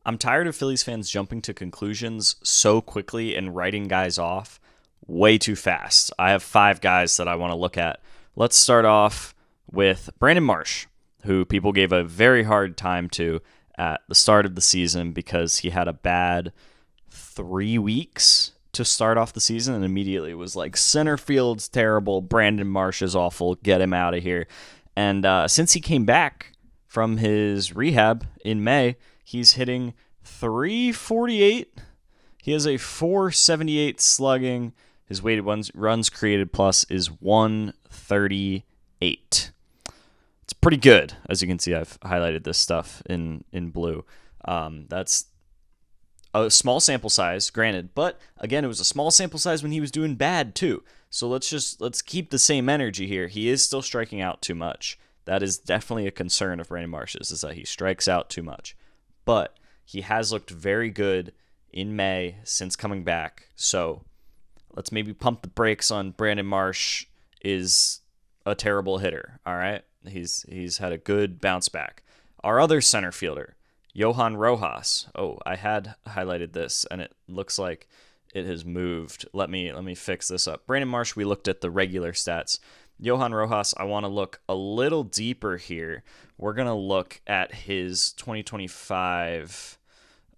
I'm tired of Phillies fans jumping to conclusions so quickly and writing guys off way too fast. I have five guys that I want to look at. Let's start off with Brandon Marsh, who people gave a very hard time to at the start of the season because he had a bad 3 weeks to start off the season and immediately was like, center field's terrible, Brandon Marsh is awful, get him out of here. And since he came back from his rehab in May, he's hitting 348. He has a 478 slugging. His weighted runs created plus is 138. It's pretty good. As you can see, I've highlighted this stuff in blue. That's a small sample size, granted, but again, it was a small sample size when he was doing bad too. So let's keep the same energy here. He is still striking out too much. That is definitely a concern of Brandon Marsh's, is that he strikes out too much. But he has looked very good in May since coming back. So let's maybe pump the brakes on Brandon Marsh is a terrible hitter. All right. He's had a good bounce back. Our other center fielder, Johan Rojas. Oh, I had highlighted this and it looks like it has moved. Let me fix this up. Brandon Marsh, we looked at the regular stats. Johan Rojas, I want to look a little deeper here. We're going to look at his 2025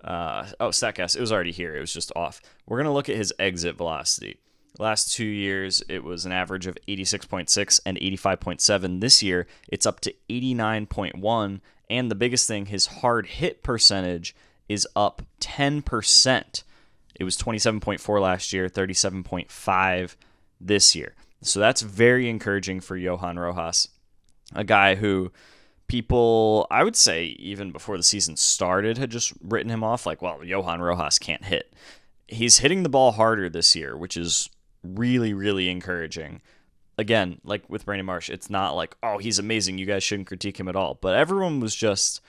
StatCast. It was already here. It was just off. We're going to look at his exit velocity. Last 2 years, it was an average of 86.6 and 85.7. This year, it's up to 89.1. And the biggest thing, his hard hit percentage is up 10%. It was 27.4 last year, 37.5 this year. So that's very encouraging for Johan Rojas, a guy who people, I would say, even before the season started, had just written him off like, well, Johan Rojas can't hit. He's hitting the ball harder this year, which is really, really encouraging. Again, like with Brandon Marsh, it's not like, oh, he's amazing, you guys shouldn't critique him at all. But everyone was just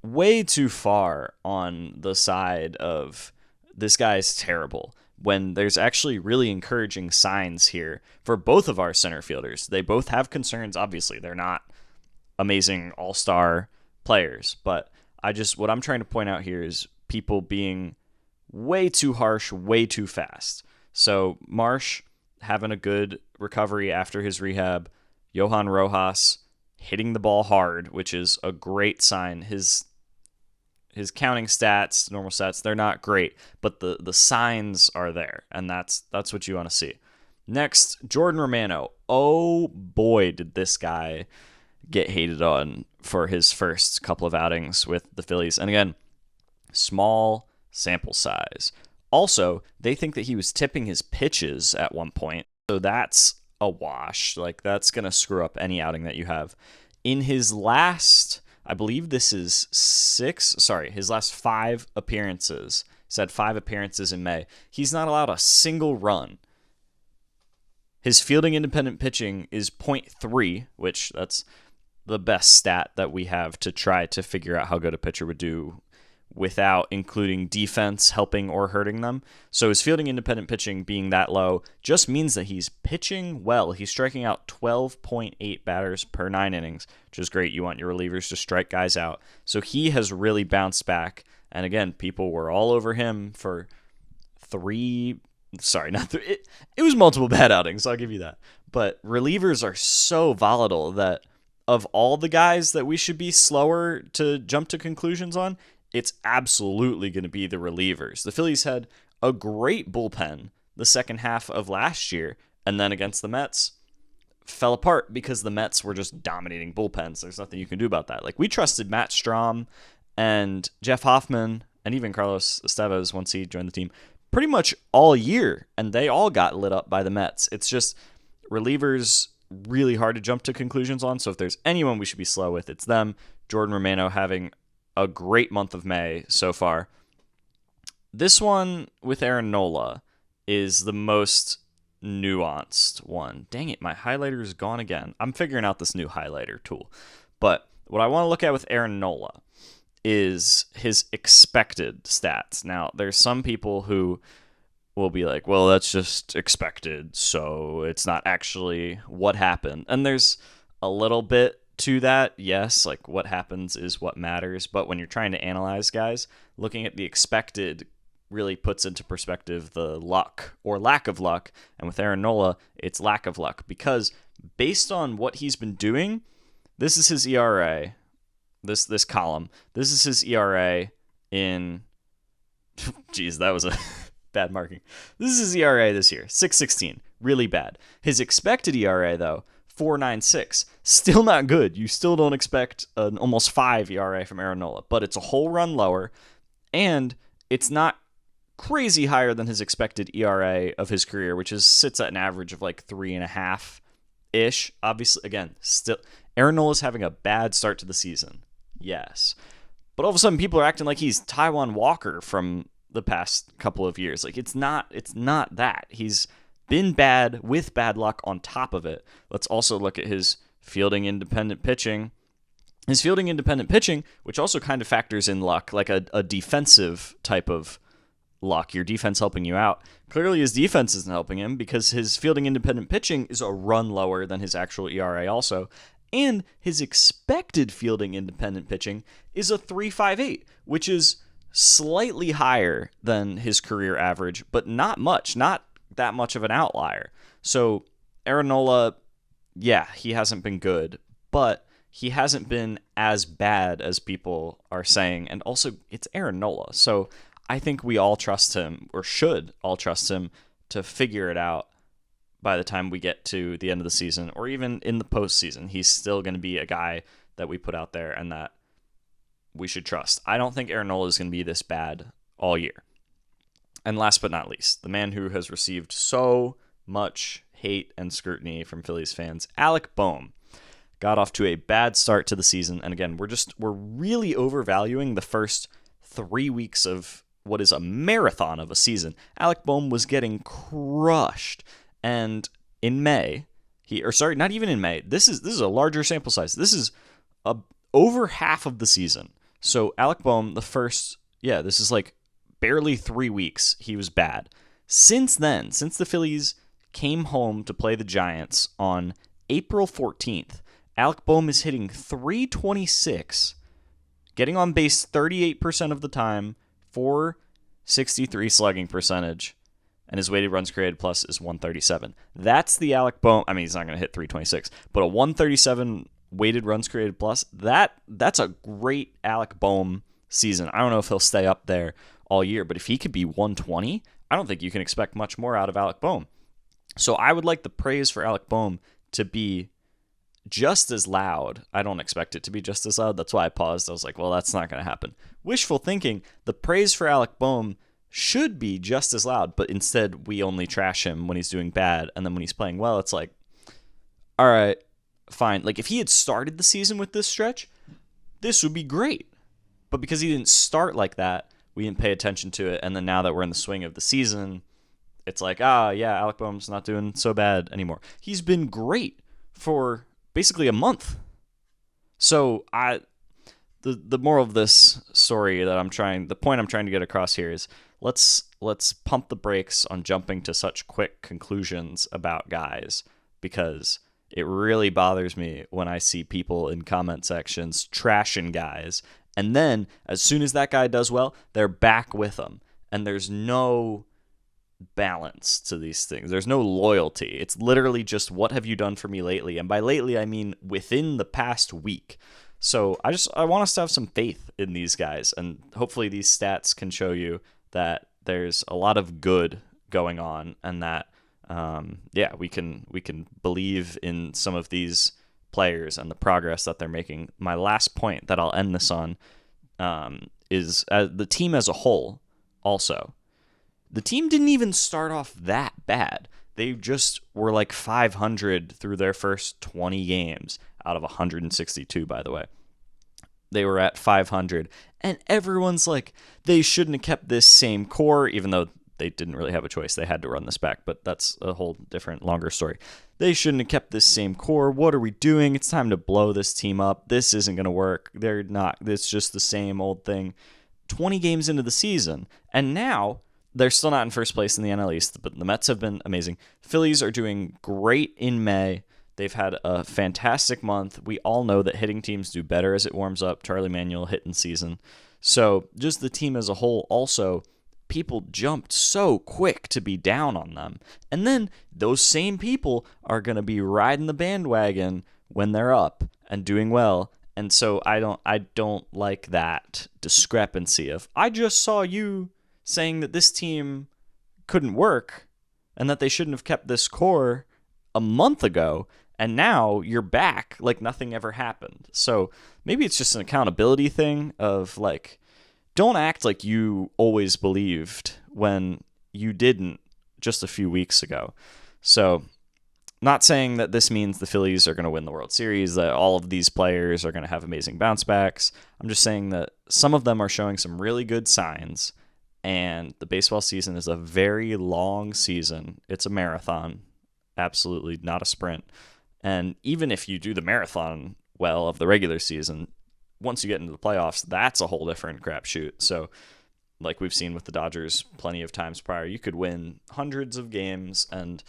way too far on the side of this guy's terrible, when there's actually really encouraging signs here for both of our center fielders. They both have concerns. Obviously, they're not amazing all-star players, but what I'm trying to point out here is people being way too harsh, way too fast. So Marsh having a good recovery after his rehab. Johan Rojas hitting the ball hard, which is a great sign. His counting stats, normal stats, they're not great, but the signs are there, and that's what you want to see. Next, Jordan Romano. Oh boy, did this guy get hated on for his first couple of outings with the Phillies. And again, small sample size. Also, they think that he was tipping his pitches at one point, so that's a wash. Like, that's going to screw up any outing that you have. In his last, I believe this is his last 5 appearances. He's had 5 appearances in May. He's not allowed a single run. His fielding independent pitching is .3, which that's the best stat that we have to try to figure out how good a pitcher would do without including defense helping or hurting them. So his fielding independent pitching being that low just means that he's pitching well. He's striking out 12.8 batters per 9 innings, which is great. You want your relievers to strike guys out. So he has really bounced back. And again, people were all over him for it was multiple bad outings, I'll give you that. But relievers are so volatile that of all the guys that we should be slower to jump to conclusions on, it's absolutely going to be the relievers. The Phillies had a great bullpen the second half of last year, and then against the Mets, fell apart because the Mets were just dominating bullpens. There's nothing you can do about that. Like, we trusted Matt Strahm and Jeff Hoffman and even Carlos Estevez once he joined the team pretty much all year, and they all got lit up by the Mets. It's just relievers really hard to jump to conclusions on, so if there's anyone we should be slow with, it's them. Jordan Romano having a great month of May so far. This one with Aaron Nola is the most nuanced one. Dang it, my highlighter is gone again. I'm figuring out this new highlighter tool. But what I want to look at with Aaron Nola is his expected stats. Now, there's some people who will be like, well, that's just expected, so it's not actually what happened. And there's a little bit to that, yes, like what happens is what matters. But when you're trying to analyze guys, looking at the expected really puts into perspective the luck or lack of luck. And with Aaron Nola, it's lack of luck because based on what he's been doing, this is his ERA, this column. This is his ERA in, geez, that was a bad marking. This is his ERA this year, 6.16, really bad. His expected ERA, though, 4.96, still not good. You still don't expect an almost 5 ERA from Aaron Nola, but it's a whole run lower, and it's not crazy higher than his expected ERA of his career, which sits at an average of like 3.5-ish. Obviously, again, still Aaron Nola's having a bad start to the season. Yes. But all of a sudden people are acting like he's Taijuan Walker from the past couple of years. Like it's not that. He's been bad with bad luck on top of it. Let's also look at his fielding independent pitching. His fielding independent pitching, which also kind of factors in luck, like a defensive type of luck, your defense helping you out. Clearly his defense isn't helping him because his fielding independent pitching is a run lower than his actual ERA also. And his expected fielding independent pitching is a 3.58, which is slightly higher than his career average, but not much, not that much of an outlier. So Aaron Nola, yeah, he hasn't been good, but he hasn't been as bad as people are saying. And also, it's Aaron Nola. So I think we all trust him, or should all trust him, to figure it out by the time we get to the end of the season, or even in the postseason. He's still going to be a guy that we put out there and that we should trust. I don't think Aaron Nola is going to be this bad all year. And last but not least, the man who has received so much hate and scrutiny from Phillies fans, Alec Bohm, got off to a bad start to the season. And again, we're really overvaluing the first 3 weeks of what is a marathon of a season. Alec Bohm was getting crushed. And in May, not even in May, this is a larger sample size. This is over half of the season. So Alec Bohm, this is like barely 3 weeks, he was bad. Since then, since the Phillies came home to play the Giants on April 14th, Alec Bohm is hitting .326, getting on base 38% of the time, .463 slugging percentage, and his weighted runs created plus is 137. That's the Alec Bohm. I mean, he's not going to hit .326, but a 137 weighted runs created plus, that's a great Alec Bohm season. I don't know if he'll stay up there all year, but if he could be 120, I don't think you can expect much more out of Alec Bohm. So I would like the praise for Alec Bohm to be just as loud. I don't expect it to be just as loud. That's why I paused. I was like, well, that's not going to happen. Wishful thinking. The praise for Alec Bohm should be just as loud, but instead we only trash him when he's doing bad, and then when he's playing well, it's like, all right, fine. Like if he had started the season with this stretch, this would be great. But because he didn't start like that, we didn't pay attention to it, and then now that we're in the swing of the season, it's like, yeah, Alec Bohm's not doing so bad anymore. He's been great for basically a month. So the moral of this story the point I'm trying to get across here is let's pump the brakes on jumping to such quick conclusions about guys, because it really bothers me when I see people in comment sections trashing guys, and then as soon as that guy does well, they're back with him, and there's no balance to these things. There's no loyalty. It's literally just, what have you done for me lately? And by lately, I mean within the past week. So I want us to have some faith in these guys, and hopefully these stats can show you that there's a lot of good going on, and that we can believe in some of these players and the progress that they're making. My last point that I'll end this on is the team as a whole. Also, the team didn't even start off that bad. They just were like 500 through their first 20 games out of 162, by the way. They were at 500, and everyone's like, they shouldn't have kept this same core, even though they didn't really have a choice. They had to run this back, but that's a whole different, longer story. They shouldn't have kept this same core. What are we doing? It's time to blow this team up. This isn't going to work. They're not. It's just the same old thing. 20 games into the season, and now they're still not in first place in the NL East, but the Mets have been amazing. Phillies are doing great in May. They've had a fantastic month. We all know that hitting teams do better as it warms up. Charlie Manuel hit in season. So just the team as a whole also, people jumped so quick to be down on them. And then those same people are going to be riding the bandwagon when they're up and doing well. And so I don't like that discrepancy of, I just saw you saying that this team couldn't work and that they shouldn't have kept this core a month ago, and now you're back like nothing ever happened. So maybe it's just an accountability thing of like, don't act like you always believed when you didn't just a few weeks ago. So, not saying that this means the Phillies are going to win the World Series, that all of these players are going to have amazing bounce backs. I'm just saying that some of them are showing some really good signs, and the baseball season is a very long season. It's a marathon, absolutely not a sprint. And even if you do the marathon well of the regular season, once you get into the playoffs, that's a whole different crapshoot. So, like we've seen with the Dodgers plenty of times prior, you could win hundreds of games, and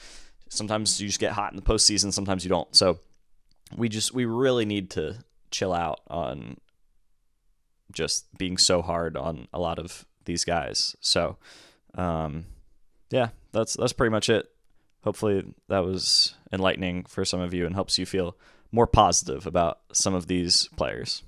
sometimes you just get hot in the postseason, sometimes you don't. So, we really need to chill out on just being so hard on a lot of these guys. So, yeah, that's pretty much it. Hopefully that was enlightening for some of you and helps you feel more positive about some of these players.